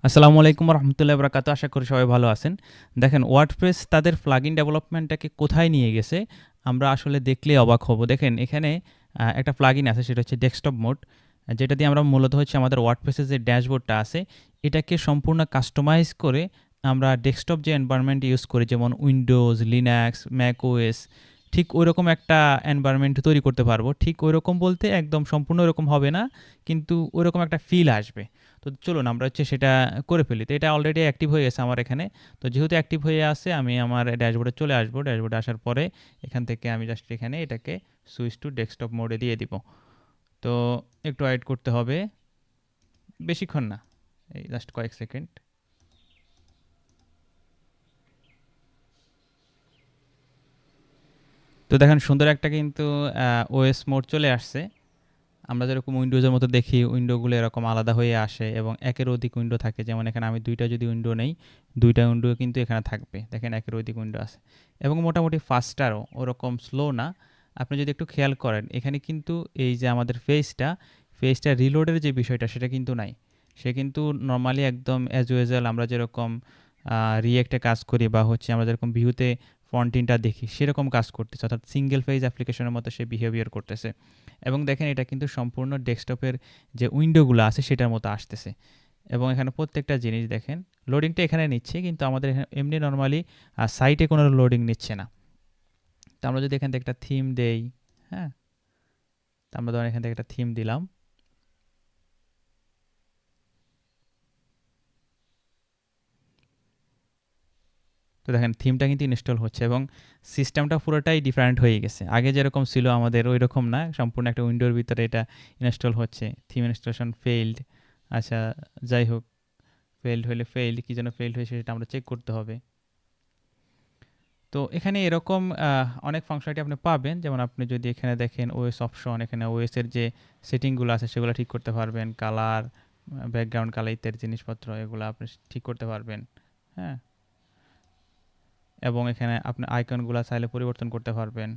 আসসালামু আলাইকুম রহমতুল্লাহ বরকাত। আশা করি সবাই ভালো আছেন। দেখেন ওয়ার্ডপ্রেস তাদের প্লাগইন ডেভেলপমেন্টটাকে কোথায় নিয়ে গেছে আমরা আসলে দেখলেই অবাক হব। দেখেন এখানে একটা প্লাগইন আছে, সেটা হচ্ছে ডেস্কটপ মোড, যেটা দিয়ে আমরা মূলত হচ্ছে আমাদের ওয়ার্ডপ্রেসের যে ড্যাশবোর্ডটা আছে এটাকে সম্পূর্ণ কাস্টমাইজ করে আমরা ডেস্কটপ যে এনভায়রনমেন্ট ইউজ করি, যেমন উইন্ডোজ, লিনাক্স, ম্যাক ওএস, ঠিক ওই রকম একটা এনভায়রনমেন্ট তৈরি করতে পারবো। ঠিক ওই রকম বলতে একদম সম্পূর্ণ ওরকম হবে না, কিন্তু ওই রকম একটা ফিল আসবে। তো চলুন আমরা হচ্ছে সেটা করে ফেলি। তো এটা অলরেডি অ্যাক্টিভ হয়ে গেছে আমার এখানে। তো যেহেতু অ্যাক্টিভ হয়ে আছে, আমি আমার ড্যাশবোর্ডে চলে আসবো। ড্যাশবোর্ডে আসার পরে এখান থেকে আমি জাস্ট এখানে এটাকে সুইচ টু ডেস্কটপ মোডে দিয়ে দিব। তো একটু ওয়েট করতে হবে, বেশিক্ষণ না, এই জাস্ট কয়েক সেকেন্ড। তো দেখেন সুন্দর একটা কিন্তু ওএস মোড চলে আসছে। আমরা যেরকম উইন্ডোজের মতো দেখি উইন্ডোগুলো এরকম আলাদা হয়ে আসে এবং একের অধিক উইন্ডো থাকে। যেমন এখানে আমি দুইটা যদি উইন্ডো নেই, দুইটা উইন্ডো কিন্তু এখানে থাকবে। দেখেন একের অধিক উইন্ডো আছে এবং মোটামুটি ফাস্টারও, ওরকম স্লো না। আপনি যদি একটু খেয়াল করেন এখানে কিন্তু এই যে আমাদের ফেসটা রিলোডের যে বিষয়টা সেটা কিন্তু নাই। সে কিন্তু নর্মালি একদম অ্যাজ ইউজুয়াল আমরা যেরকম রিয়েক্টে কাজ করি বা হচ্ছে আমরা যেরকম ভিউতে ফন্টিনটা দেখি সেরকম কাজ করতেছে, অর্থাৎ সিঙ্গেল ফেজ অ্যাপ্লিকেশনের মতো সে বিহেভিয়ার করতেছে। এবং দেখেন এটা কিন্তু সম্পূর্ণ ডেস্কটপের যে উইন্ডোগুলো আছে সেটার মতো আসতেছে। এবং এখানে প্রত্যেকটা জিনিস দেখেন লোডিংটা এখানে নিচ্ছে, কিন্তু আমাদের এমনি নর্মালি সাইটে কোনো লোডিং নিচ্ছে না। তো আমরা যদি এখান থেকে একটা থিম দেই, হ্যাঁ, তো আমরা ধরেন এখান থেকে একটা থিম দিলাম। তো দেখেন থিমটা কিন্তু ইনস্টল হচ্ছে এবং সিস্টেমটা পুরোটাই ডিফারেন্ট হয়ে গেছে। আগে যেরকম ছিল আমাদের ওই রকম না, সম্পূর্ণ একটা উইন্ডোর ভিতরে এটা ইনস্টল হচ্ছে। থিম ইনস্টলেশন ফেইল্ড, আচ্ছা যাই হোক, ফেইল্ড হলে ফেইল্ড, কী যেন ফেইল্ড হয়েছে সেটা আমরা চেক করতে হবে। তো এখানে এরকম অনেক ফাংশনালিটি আপনি পাবেন। যেমন আপনি যদি এখানে দেখেন ওএস অপশন, এখানে ওএস এর যে সেটিংগুলো আছে সেগুলো ঠিক করতে পারবেন। কালার, ব্যাকগ্রাউন্ড কালার ইত্যাদি জিনিসপত্র এগুলো আপনি ঠিক করতে পারবেন। হ্যাঁ, এবং এখানে আপনি আইকনগুলো চাইলে পরিবর্তন করতে পারবেন।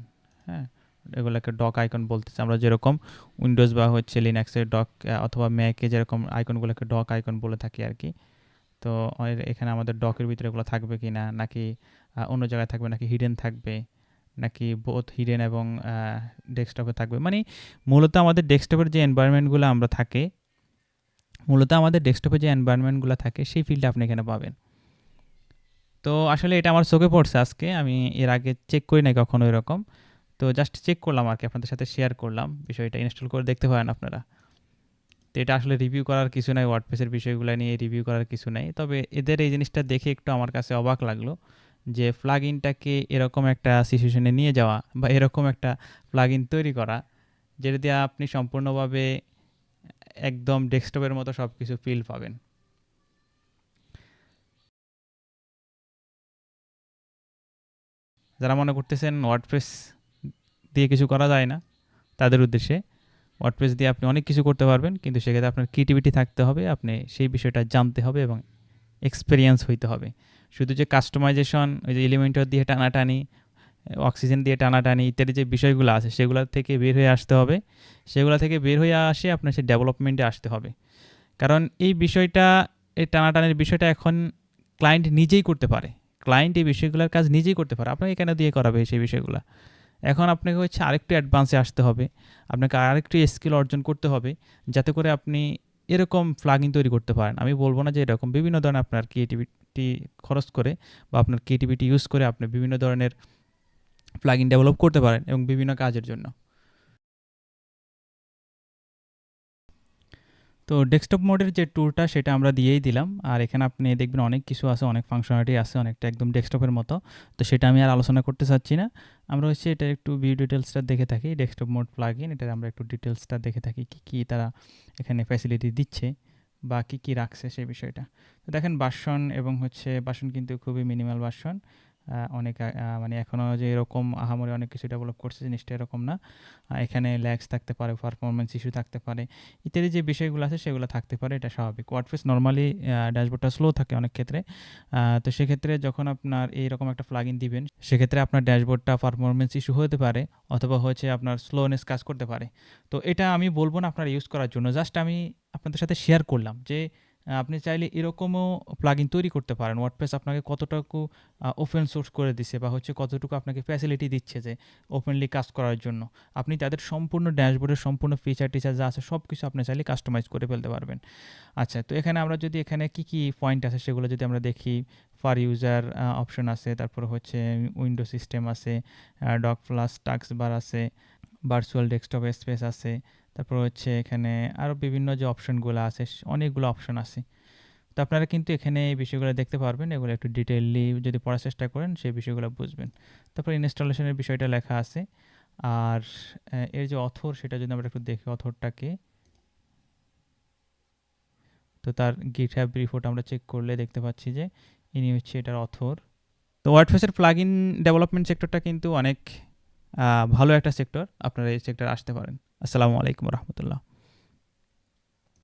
হ্যাঁ, এগুলোকে ডক আইকন বলতেছে। আমরা যেরকম উইন্ডোজ বা হচ্ছে লিনাক্সের ডক অথবা ম্যাকে যেরকম আইকনগুলোকে ডক আইকন বলে থাকি আর কি। তো এখানে আমাদের ডকের ভিতরে এগুলো থাকবে কি না, নাকি অন্য জায়গায় থাকবে, নাকি হিডেন থাকবে, নাকি বোথ হিডেন এবং ডেস্কটপে থাকবে। মানে মূলত আমাদের ডেস্কটপের যে এনভায়রনমেন্টগুলো আমরা থাকে, মূলত আমাদের ডেস্কটপে যে এনভায়রনমেন্টগুলো থাকে সেই ফিল্ডটা আপনি এখানে পাবেন। তো আসলে এটা আমার চোখে পড়ছে আজকে, আমি এর আগে চেক করি নাই কখনো এরকম। তো জাস্ট চেক করলাম আর কি, আপনাদের সাথে শেয়ার করলাম বিষয়টা। ইনস্টল করে দেখতে পারেন আপনারা। তো এটা আসলে রিভিউ করার কিছু নাই, ওয়ার্ডপ্রেসের বিষয়গুলো নিয়ে রিভিউ করার কিছু নাই। তবে এদের এই জিনিসটা দেখে একটু আমার কাছে অবাক লাগলো যে প্লাগইনটাকে এরকম একটা সিচুয়েশনে নিয়ে যাওয়া বা এরকম একটা প্লাগইন তৈরি করা, যেটা দিয়ে আপনি সম্পূর্ণভাবে একদম ডেস্কটপের মতো সব কিছু ফিল পাবেন। যারা মনে করতেছেন ওয়ার্ডপ্রেস দিয়ে কিছু করা যায় না, তাদের উদ্দেশ্যে ওয়ার্ডপ্রেস দিয়ে আপনি অনেক কিছু করতে পারবেন, কিন্তু সেক্ষেত্রে আপনার ক্রিয়েটিভিটি থাকতে হবে, আপনি সেই বিষয়টা জানতে হবে এবং এক্সপেরিয়েন্স হইতে হবে। শুধু যে কাস্টমাইজেশন, ওই যে এলিমেন্টর দিয়ে টানাটানি, অক্সিজেন দিয়ে টানাটানি ইত্যাদি যে বিষয়গুলো আছে সেগুলো থেকে বের হয়ে আসতে হবে। সেগুলো থেকে বের হয়ে আসে আপনার সেই ডেভেলপমেন্টে আসতে হবে। কারণ এই বিষয়টা, এই টানাটানির বিষয়টা এখন ক্লায়েন্ট নিজেই করতে পারে। ক্লায়েন্ট এই বিষয়গুলোর কাজ নিজেই করতে পারে, আপনাকে কেন দিয়ে করাবে সেই বিষয়গুলো? এখন আপনাকে হচ্ছে আরেকটু অ্যাডভান্সে আসতে হবে, আপনাকে আরেকটু স্কিল অর্জন করতে হবে, যাতে করে আপনি এরকম প্লাগইন তৈরি করতে পারেন। আমি বলবো না যে এরকম বিভিন্ন ধরনের আপনার ক্রিয়েটিভিটি খরচ করে বা আপনার ক্রিয়েটিভিটি ইউজ করে আপনি বিভিন্ন ধরনের প্লাগইন ডেভেলপ করতে পারেন এবং বিভিন্ন কাজের জন্য। তো ডেস্কটপ মোডের যে ট্যুরটা সেটা আমরা দিয়েই দিলাম। আর এখানে আপনি দেখবেন অনেক কিছু আছে, অনেক ফাংশনালিটি আছে, অনেকটা একদম ডেস্কটপের মতো। তো সেটা আমি আর আলোচনা করতে চাচ্ছি না। আমরা হচ্ছে এটা একটু ভিউ ডিটেলসটা দেখে থাকি, ডেস্কটপ মোড প্লাগইন, এটার আমরা একটু ডিটেলসটা দেখে থাকি কী কী তারা এখানে ফ্যাসিলিটি দিচ্ছে বা কী কী রাখছে সেই বিষয়টা। তো দেখেন ভার্সন এবং হচ্ছে ভার্সন কিন্তু খুবই মিনিমাল ভার্সন। অনেক মানে এখনও যে এরকম আহামরি অনেক কিছু ডেভেলপ করছে জিনিসটা এরকম না। এখানে ল্যাগস থাকতে পারে, পারফরমেন্স ইস্যু থাকতে পারে, ইত্যাদি যে বিষয়গুলো আছে সেগুলো থাকতে পারে, এটা স্বাভাবিক। ওয়ার্ডপ্রেস নর্মালি ড্যাশবোর্ডটা স্লো থাকে অনেক ক্ষেত্রে। তো সেক্ষেত্রে যখন আপনার এইরকম একটা প্লাগইন দিবেন সেক্ষেত্রে আপনার ড্যাশবোর্ডটা পারফরমেন্স ইস্যু হতে পারে, অথবা হচ্ছে আপনার স্লোনেস কাজ করতে পারে। তো এটা আমি বলবো না আপনারা ইউজ করার জন্য, জাস্ট আমি আপনাদের সাথে শেয়ার করলাম যে আপনি চাইলে এরকমও প্লাগইন তৈরি করতে পারেন। ওয়ার্ডপ্রেস আপনাকে কতটুকু ওপেন সোর্স করে দিছে বা হচ্ছে কতটুকু আপনাকে ফ্যাসিলিটি দিচ্ছে যে ওপেনলি কাজ করার জন্য। আপনি তাদের সম্পূর্ণ ড্যাশবোর্ডের সম্পূর্ণ ফিচার-টিচার যা আছে সবকিছু আপনি চাইলে কাস্টমাইজ করে ফেলতে পারবেন। আচ্ছা, তো এখানে আমরা যদি এখানে কি পয়েন্ট আছে সেগুলো যদি আমরা দেখি, ফার ইউজার অপশন আছে, তারপর হচ্ছে উইন্ডো সিস্টেম আছে, ডক প্লাস টাস্ক বার আছে, ভার্চুয়াল ডেস্কটপ স্পেস আছে, তারপর হচ্ছে এখানে আরও বিভিন্ন যে অপশনগুলো আছে অনেকগুলো অপশন আছে। তো আপনারা কিন্তু এখানে এই বিষয়গুলো দেখতে পারবেন, এগুলো একটু ডিটেইললি যদি পড়ার চেষ্টা করেন সেই বিষয়গুলো বুঝবেন। তারপর ইনস্টলেশনের বিষয়টা লেখা আছে। আর এর যে অথর সেটা যদি আমরা একটু দেখি অথরটাকে, তো তার গিটহাব রিপোর্ট আমরা চেক করলে দেখতে পাচ্ছি যে ইনি হচ্ছে এটার অথর। তো ওয়ার্ডপ্রেসের প্লাগইন ডেভেলপমেন্ট সেক্টরটা কিন্তু অনেক ভালো একটা সেক্টর, আপনারা এই সেক্টরে আসতে পারেন। আসসালামু আলাইকুম রহমতুল্লাহ।